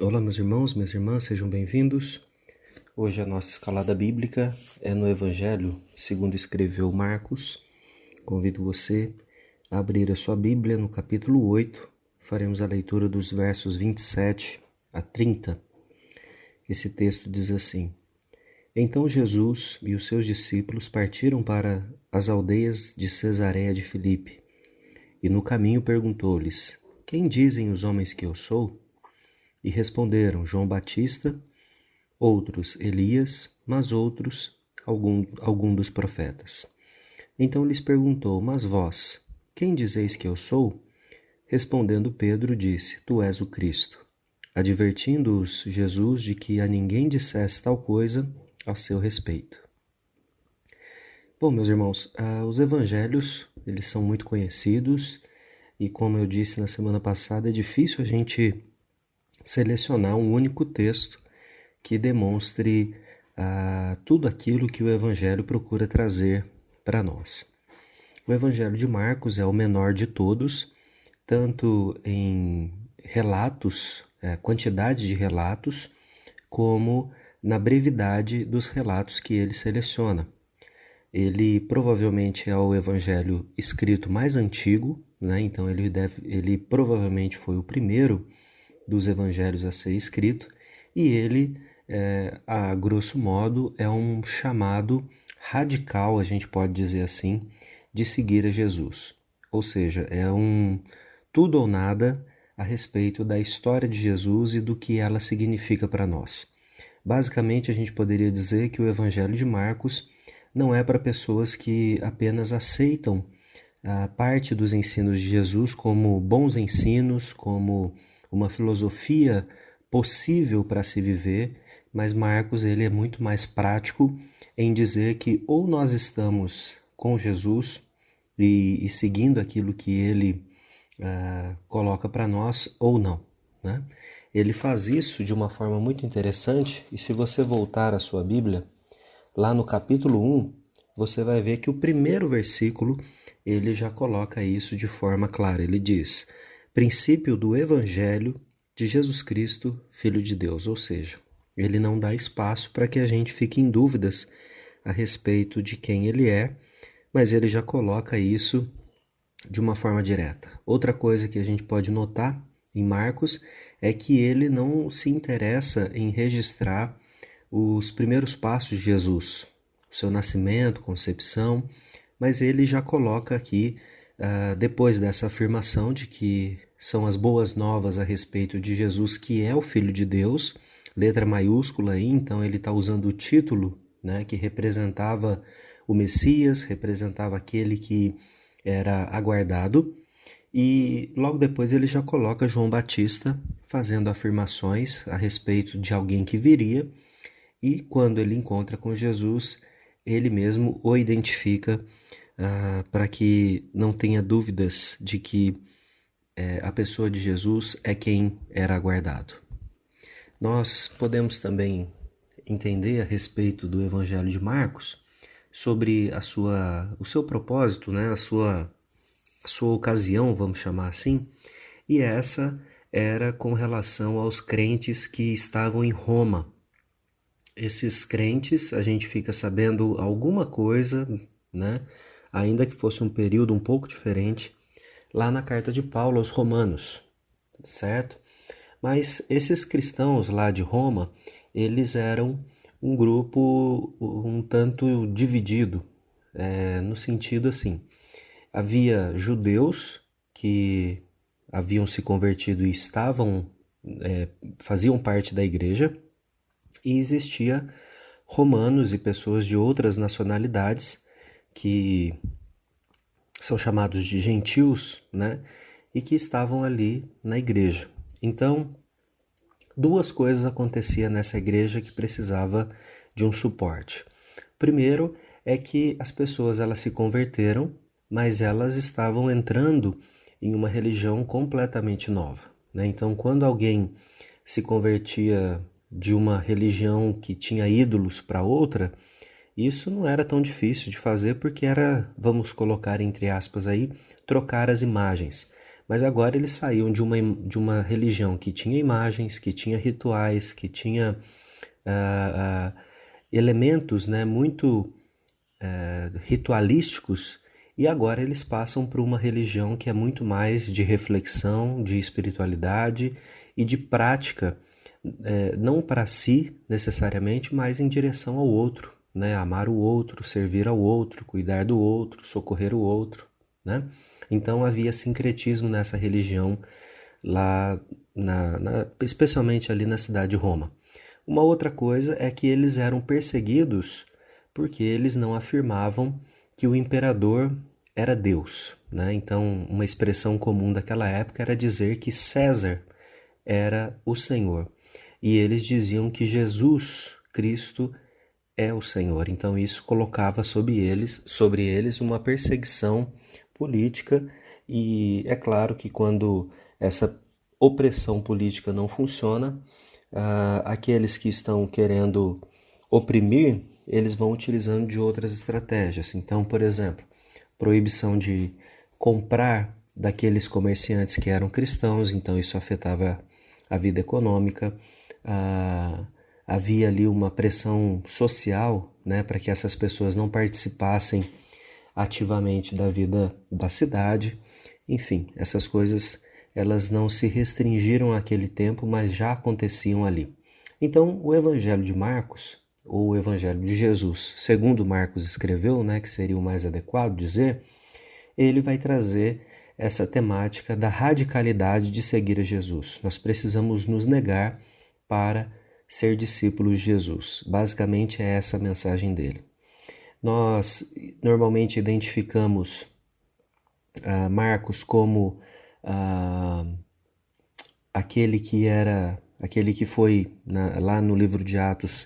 Olá, meus irmãos, minhas irmãs, sejam bem-vindos. Hoje a nossa escalada bíblica é no Evangelho, segundo escreveu Marcos. Convido você a abrir a sua Bíblia no capítulo 8. Faremos a leitura dos versos 27 a 30. Esse texto diz assim: Então Jesus e os seus discípulos partiram para as aldeias de Cesareia de Filipe, e no caminho perguntou-lhes: Quem dizem os homens que eu sou? E responderam: João Batista, outros Elias, mas outros algum dos profetas. Então lhes perguntou: Mas vós, quem dizeis que eu sou? Respondendo Pedro, disse: Tu és o Cristo. Advertindo-os Jesus de que a ninguém dissesse tal coisa a seu respeito. Bom, meus irmãos, os evangelhos, eles são muito conhecidos e, como eu disse na semana passada, é difícil a gente selecionar um único texto que demonstre tudo aquilo que o Evangelho procura trazer para nós. O Evangelho de Marcos é o menor de todos, tanto em relatos, quantidade de relatos, como na brevidade dos relatos que ele seleciona. Ele provavelmente é o evangelho escrito mais antigo, né? Então ele provavelmente foi o primeiro dos evangelhos a ser escrito, e ele, a grosso modo, é um chamado radical, a gente pode dizer assim, de seguir a Jesus. Ou seja, é um tudo ou nada a respeito da história de Jesus e do que ela significa para nós. Basicamente, a gente poderia dizer que o Evangelho de Marcos não é para pessoas que apenas aceitam a parte dos ensinos de Jesus como bons ensinos, como uma filosofia possível para se viver, mas Marcos ele é muito mais prático em dizer que ou nós estamos com Jesus e seguindo aquilo que ele coloca para nós ou não, né? Ele faz isso de uma forma muito interessante, e se você voltar à sua Bíblia, lá no capítulo 1, você vai ver que o primeiro versículo ele já coloca isso de forma clara. Ele diz: princípio do Evangelho de Jesus Cristo, Filho de Deus. Ou seja, ele não dá espaço para que a gente fique em dúvidas a respeito de quem ele é, mas ele já coloca isso de uma forma direta. Outra coisa que a gente pode notar em Marcos é que ele não se interessa em registrar os primeiros passos de Jesus, o seu nascimento, concepção, mas ele já coloca aqui, depois dessa afirmação de que são as boas novas a respeito de Jesus, que é o Filho de Deus, letra maiúscula aí, então ele está usando o título, né, que representava o Messias, representava aquele que era aguardado, e logo depois ele já coloca João Batista fazendo afirmações a respeito de alguém que viria, e quando ele encontra com Jesus, ele mesmo o identifica para que não tenha dúvidas de que a pessoa de Jesus é quem era aguardado. Nós podemos também entender a respeito do Evangelho de Marcos sobre o seu propósito, né? a sua ocasião, vamos chamar assim, e essa era com relação aos crentes que estavam em Roma. Esses crentes, a gente fica sabendo alguma coisa, né? Ainda que fosse um período um pouco diferente, lá na carta de Paulo aos Romanos, certo? Mas esses cristãos lá de Roma, eles eram um grupo um tanto dividido, no sentido assim, havia judeus que haviam se convertido e faziam parte da igreja, e existia romanos e pessoas de outras nacionalidades que são chamados de gentios, né? E que estavam ali na igreja. Então, duas coisas aconteciam nessa igreja que precisava de um suporte. Primeiro é que as pessoas elas se converteram, mas elas estavam entrando em uma religião completamente nova, né? Então, quando alguém se convertia de uma religião que tinha ídolos para outra, isso não era tão difícil de fazer porque era, vamos colocar entre aspas aí, trocar as imagens. Mas agora eles saíam de uma religião que tinha imagens, que tinha rituais, que tinha elementos, né, muito ritualísticos, e agora eles passam por uma religião que é muito mais de reflexão, de espiritualidade e de prática, não para si necessariamente, mas em direção ao outro, né? Amar o outro, servir ao outro, cuidar do outro, socorrer o outro, né? Então havia sincretismo nessa religião lá, especialmente ali na cidade de Roma. Uma outra coisa é que eles eram perseguidos porque eles não afirmavam que o imperador era Deus, né? Então, uma expressão comum daquela época era dizer que César era o Senhor. E eles diziam que Jesus Cristo é o Senhor. Então, isso colocava sobre eles uma perseguição política, e é claro que quando essa opressão política não funciona, aqueles que estão querendo oprimir, eles vão utilizando de outras estratégias. Então, por exemplo, proibição de comprar daqueles comerciantes que eram cristãos, então isso afetava a vida econômica. Havia ali uma pressão social, né, para que essas pessoas não participassem ativamente da vida da cidade. Enfim, essas coisas elas não se restringiram àquele tempo, mas já aconteciam ali. Então, o Evangelho de Marcos, ou o Evangelho de Jesus, segundo Marcos escreveu, né, que seria o mais adequado dizer, ele vai trazer essa temática da radicalidade de seguir a Jesus. Nós precisamos nos negar para ser discípulos de Jesus. Basicamente é essa a mensagem dele. Nós normalmente identificamos Marcos como aquele que foi lá no livro de Atos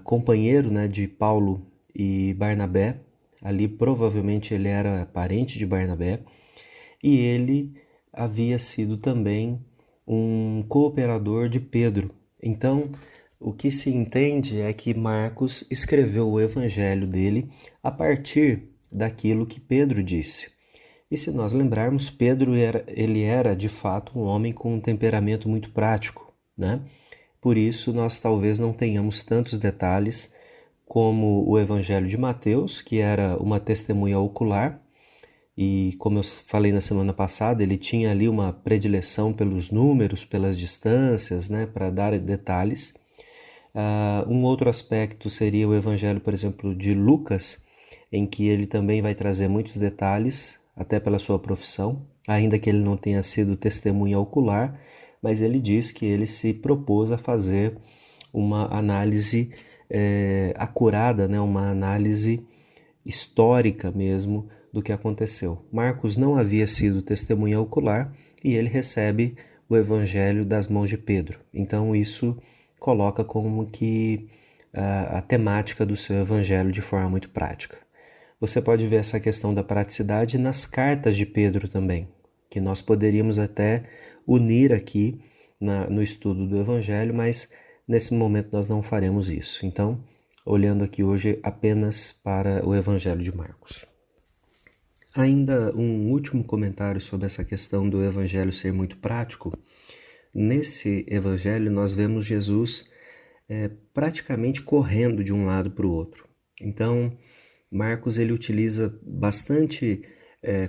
companheiro, né, de Paulo e Barnabé. Ali provavelmente ele era parente de Barnabé, e ele havia sido também um cooperador de Pedro. Então, o que se entende é que Marcos escreveu o evangelho dele a partir daquilo que Pedro disse. E se nós lembrarmos, Pedro ele era de fato um homem com um temperamento muito prático, né? Por isso nós talvez não tenhamos tantos detalhes como o Evangelho de Mateus, que era uma testemunha ocular, e como eu falei na semana passada, ele tinha ali uma predileção pelos números, pelas distâncias, né, para dar detalhes. Um outro aspecto seria o Evangelho, por exemplo, de Lucas, em que ele também vai trazer muitos detalhes, até pela sua profissão, ainda que ele não tenha sido testemunha ocular, mas ele diz que ele se propôs a fazer uma análise acurada, né, uma análise histórica mesmo do que aconteceu. Marcos não havia sido testemunha ocular e ele recebe o evangelho das mãos de Pedro. Então isso coloca como que a temática do seu evangelho de forma muito prática. Você pode ver essa questão da praticidade nas cartas de Pedro também, que nós poderíamos até unir aqui no estudo do evangelho, mas nesse momento nós não faremos isso. Então, olhando aqui hoje apenas para o Evangelho de Marcos. Ainda um último comentário sobre essa questão do Evangelho ser muito prático. Nesse Evangelho nós vemos Jesus praticamente correndo de um lado para o outro. Então, Marcos ele utiliza bastante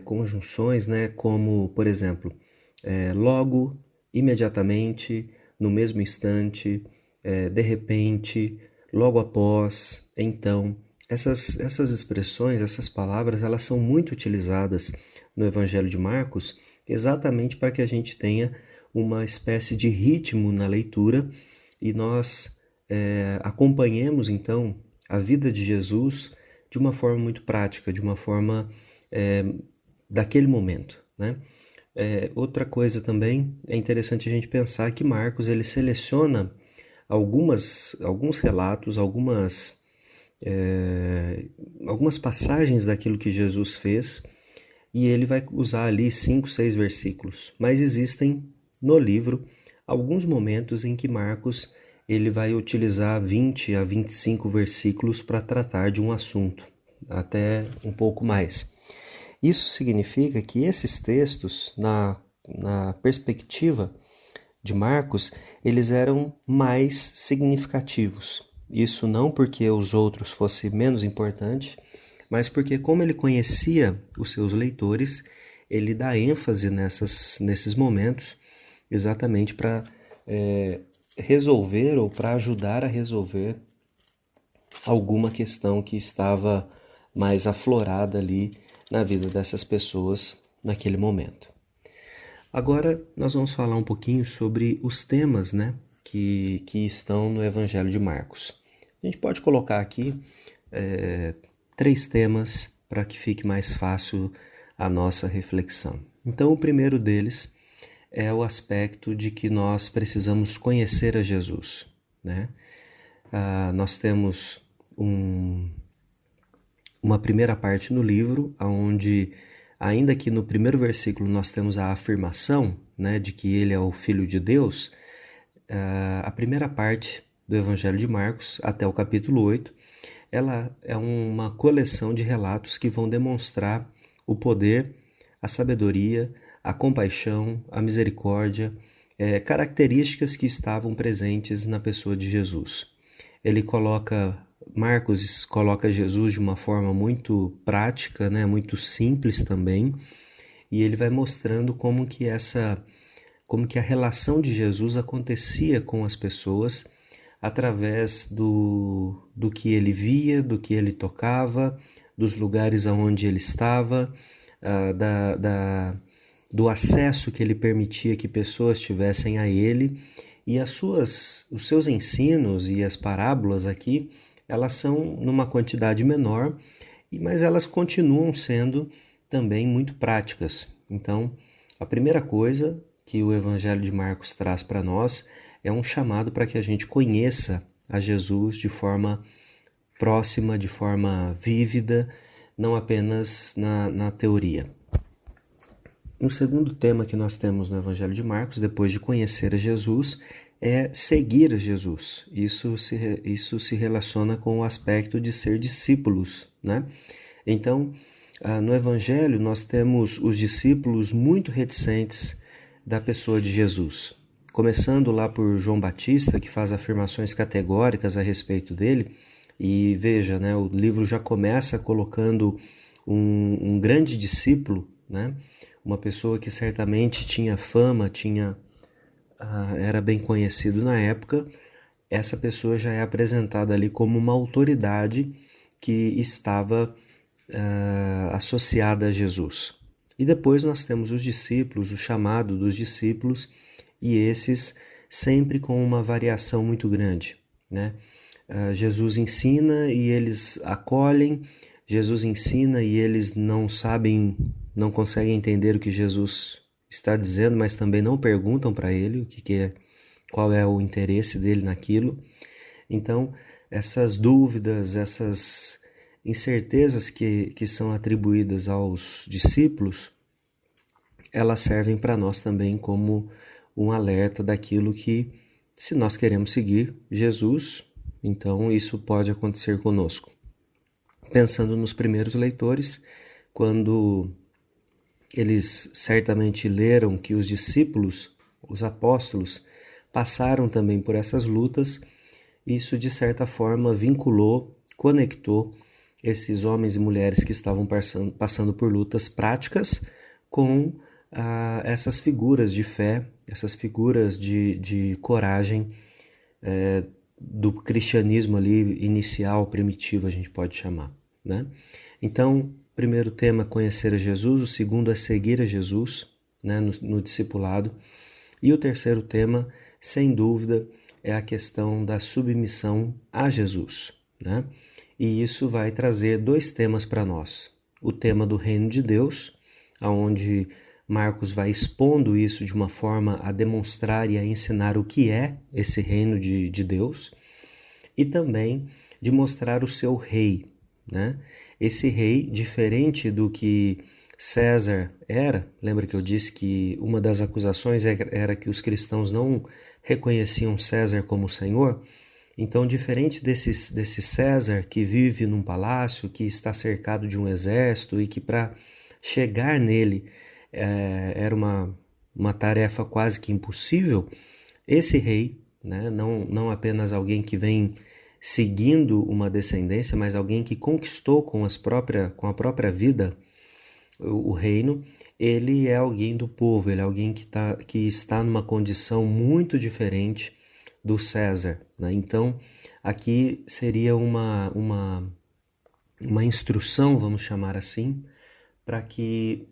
conjunções, né, como, por exemplo, logo, imediatamente, no mesmo instante, de repente, logo após, então. Essas expressões, essas palavras, elas são muito utilizadas no Evangelho de Marcos exatamente para que a gente tenha uma espécie de ritmo na leitura e nós acompanhemos, então, a vida de Jesus de uma forma muito prática, de uma forma daquele momento, né? Outra coisa também é interessante a gente pensar que Marcos ele seleciona alguns relatos, algumas passagens daquilo que Jesus fez, e ele vai usar ali 5, 6 versículos. Mas existem no livro alguns momentos em que Marcos ele vai utilizar 20 a 25 versículos para tratar de um assunto, até um pouco mais. Isso significa que esses textos, na perspectiva de Marcos, eles eram mais significativos. Isso não porque os outros fossem menos importantes, mas porque, como ele conhecia os seus leitores, ele dá ênfase nesses momentos exatamente para resolver ou para ajudar a resolver alguma questão que estava mais aflorada ali na vida dessas pessoas naquele momento. Agora nós vamos falar um pouquinho sobre os temas, né, que estão no Evangelho de Marcos. A gente pode colocar aqui 3 temas para que fique mais fácil a nossa reflexão. Então, o primeiro deles é o aspecto de que nós precisamos conhecer a Jesus, né? Nós temos uma primeira parte no livro, onde, ainda que no primeiro versículo nós temos a afirmação, né, de que ele é o Filho de Deus, a primeira parte do Evangelho de Marcos, até o capítulo 8, ela é uma coleção de relatos que vão demonstrar o poder, a sabedoria, a compaixão, a misericórdia, características que estavam presentes na pessoa de Jesus. Marcos coloca Jesus de uma forma muito prática, né, muito simples também, e ele vai mostrando como que a relação de Jesus acontecia com as pessoas através do que ele via, do que ele tocava, dos lugares aonde ele estava, do acesso que ele permitia que pessoas tivessem a ele, e os seus ensinos e as parábolas aqui, elas são numa quantidade menor, mas elas continuam sendo também muito práticas. Então, a primeira coisa que o Evangelho de Marcos traz para nós é um chamado para que a gente conheça a Jesus de forma próxima, de forma vívida, não apenas na teoria. Um segundo tema que nós temos no Evangelho de Marcos, depois de conhecer a Jesus, é seguir a Jesus. Isso se relaciona com o aspecto de ser discípulos, né? Então, no Evangelho, nós temos os discípulos muito reticentes da pessoa de Jesus. Começando lá por João Batista, que faz afirmações categóricas a respeito dele, e veja, né, o livro já começa colocando um grande discípulo, né, uma pessoa que certamente tinha fama, era bem conhecido na época. Essa pessoa já é apresentada ali como uma autoridade que estava associada a Jesus. E depois nós temos os discípulos, o chamado dos discípulos, e esses sempre com uma variação muito grande, né? Jesus ensina e eles acolhem, Jesus ensina e eles não conseguem entender o que Jesus está dizendo, mas também não perguntam para ele qual é o interesse dele naquilo. Então, essas dúvidas, essas incertezas que são atribuídas aos discípulos, elas servem para nós também como um alerta daquilo que, se nós queremos seguir Jesus, então isso pode acontecer conosco. Pensando nos primeiros leitores, quando eles certamente leram que os discípulos, os apóstolos, passaram também por essas lutas, isso de certa forma vinculou, conectou esses homens e mulheres que estavam passando por lutas práticas com essas figuras de fé, essas figuras de coragem do cristianismo ali inicial, primitivo, a gente pode chamar, né? Então, primeiro tema, conhecer a Jesus. O segundo é seguir a Jesus, né, no discipulado. E o terceiro tema, sem dúvida, é a questão da submissão a Jesus, né? E isso vai trazer 2 temas para nós. O tema do reino de Deus, onde Marcos vai expondo isso de uma forma a demonstrar e a ensinar o que é esse reino de Deus, e também de mostrar o seu rei, né? Esse rei, diferente do que César era, lembra que eu disse que uma das acusações era que os cristãos não reconheciam César como Senhor? Então, diferente desse César que vive num palácio, que está cercado de um exército e que para chegar nele era uma tarefa quase que impossível, esse rei, né, não apenas alguém que vem seguindo uma descendência, mas alguém que conquistou com a própria vida o reino, ele é alguém do povo, ele é alguém que está numa condição muito diferente do César, né? Então, aqui seria uma instrução, vamos chamar assim, para que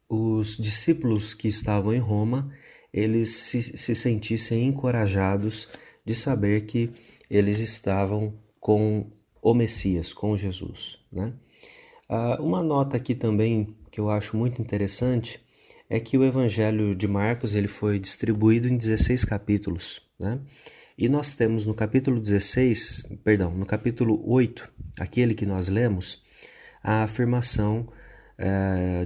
os discípulos que estavam em Roma, eles se sentissem encorajados de saber que eles estavam com o Messias, com Jesus, né? Uma nota aqui também que eu acho muito interessante é que o Evangelho de Marcos ele foi distribuído em 16 capítulos, né? E nós temos no capítulo 8, aquele que nós lemos, a afirmação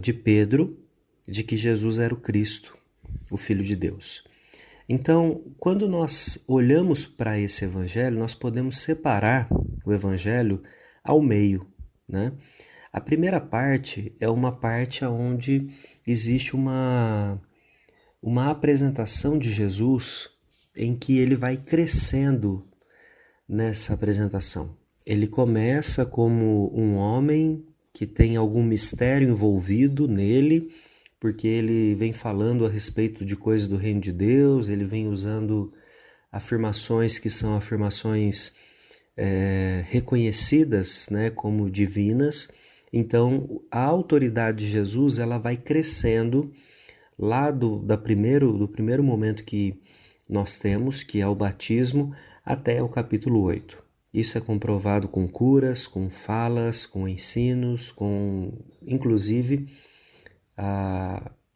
de Pedro de que Jesus era o Cristo, o Filho de Deus. Então, quando nós olhamos para esse evangelho, nós podemos separar o evangelho ao meio, né? A primeira parte é uma parte onde existe uma apresentação de Jesus em que ele vai crescendo nessa apresentação. Ele começa como um homem que tem algum mistério envolvido nele, porque ele vem falando a respeito de coisas do reino de Deus, ele vem usando afirmações que são afirmações reconhecidas, né, como divinas. Então, a autoridade de Jesus ela vai crescendo lá do primeiro momento que nós temos, que é o batismo, até o capítulo 8. Isso é comprovado com curas, com falas, com ensinos, com inclusive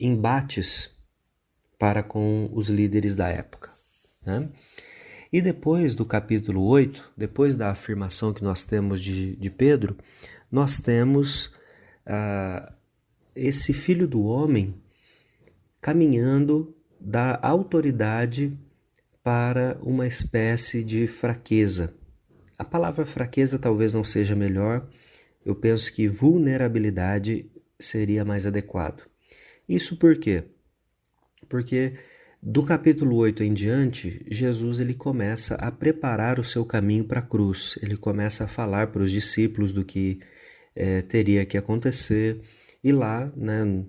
embates para com os líderes da época, né? E depois do capítulo 8, depois da afirmação que nós temos de Pedro, nós temos esse filho do homem caminhando da autoridade para uma espécie de fraqueza. A palavra fraqueza talvez não seja melhor, eu penso que vulnerabilidade seria mais adequado. Isso por quê? Porque do capítulo 8 em diante, Jesus ele começa a preparar o seu caminho para a cruz. Ele começa a falar para os discípulos do que teria que acontecer. E lá, né,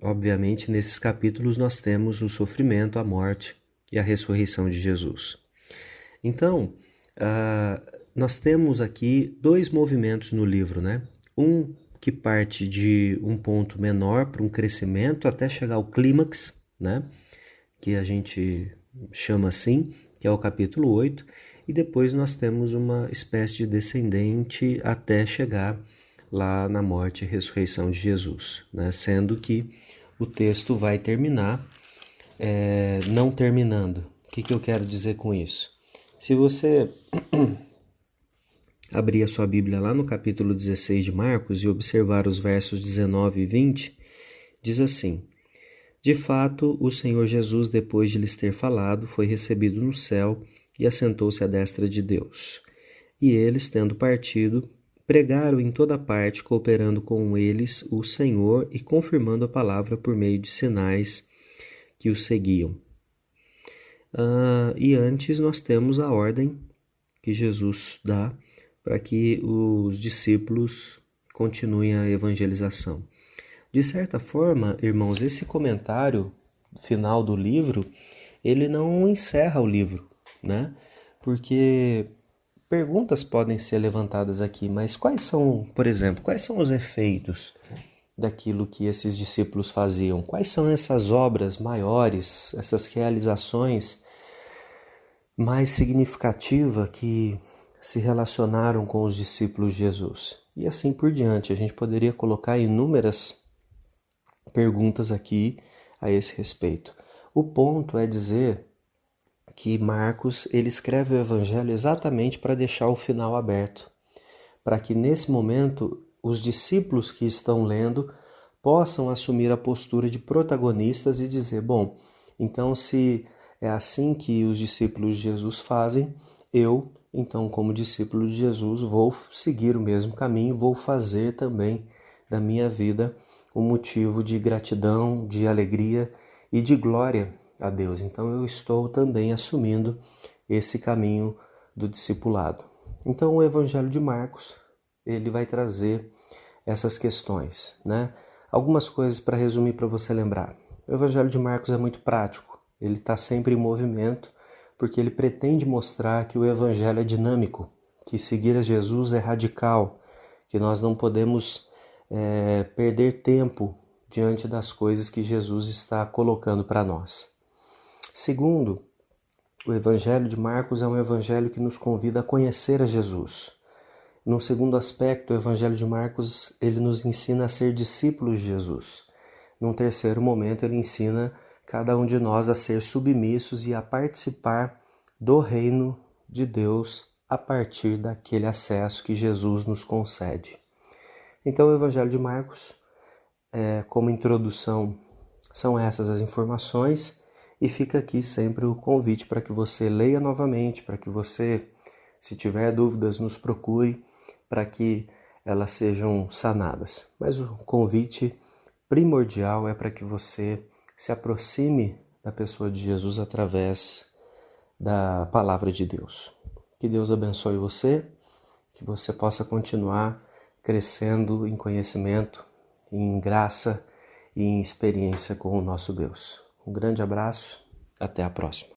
obviamente, nesses capítulos nós temos o sofrimento, a morte e a ressurreição de Jesus. Então, nós temos aqui dois movimentos no livro, né? Um que parte de um ponto menor para um crescimento até chegar ao clímax, né? Que a gente chama assim, que é o capítulo 8, e depois nós temos uma espécie de descendente até chegar lá na morte e ressurreição de Jesus, né? Sendo que o texto vai terminar não terminando. O que eu quero dizer com isso? Se você abrir a sua Bíblia lá no capítulo 16 de Marcos e observar os versos 19 e 20, diz assim: De fato, o Senhor Jesus, depois de lhes ter falado, foi recebido no céu e assentou-se à destra de Deus. E eles, tendo partido, pregaram em toda parte, cooperando com eles o Senhor e confirmando a palavra por meio de sinais que o seguiam. E antes nós temos a ordem que Jesus dá para que os discípulos continuem a evangelização. De certa forma, irmãos, esse comentário final do livro, ele não encerra o livro, né? Porque perguntas podem ser levantadas aqui, mas quais são, por exemplo, quais são os efeitos daquilo que esses discípulos faziam? Quais são essas obras maiores, essas realizações mais significativas que se relacionaram com os discípulos de Jesus? E assim por diante, a gente poderia colocar inúmeras perguntas aqui a esse respeito. O ponto é dizer que Marcos ele escreve o evangelho exatamente para deixar o final aberto, para que nesse momento os discípulos que estão lendo possam assumir a postura de protagonistas e dizer, bom, então se é assim que os discípulos de Jesus fazem, eu, então como discípulo de Jesus, vou seguir o mesmo caminho, vou fazer também da minha vida um motivo de gratidão, de alegria e de glória a Deus. Então eu estou também assumindo esse caminho do discipulado. Então o Evangelho de Marcos, ele vai trazer essas questões, né? Algumas coisas para resumir para você lembrar. O Evangelho de Marcos é muito prático, ele está sempre em movimento, porque ele pretende mostrar que o Evangelho é dinâmico, que seguir a Jesus é radical, que nós não podemos perder tempo diante das coisas que Jesus está colocando para nós. Segundo, o Evangelho de Marcos é um evangelho que nos convida a conhecer a Jesus. Num segundo aspecto, o Evangelho de Marcos, ele nos ensina a ser discípulos de Jesus. Num terceiro momento, ele ensina cada um de nós a ser submissos e a participar do reino de Deus a partir daquele acesso que Jesus nos concede. Então, o Evangelho de Marcos, como introdução, são essas as informações, e fica aqui sempre o convite para que você leia novamente, para que você, se tiver dúvidas, nos procure, para que elas sejam sanadas. Mas o convite primordial é para que você se aproxime da pessoa de Jesus através da palavra de Deus. Que Deus abençoe você, que você possa continuar crescendo em conhecimento, em graça e em experiência com o nosso Deus. Um grande abraço, até a próxima.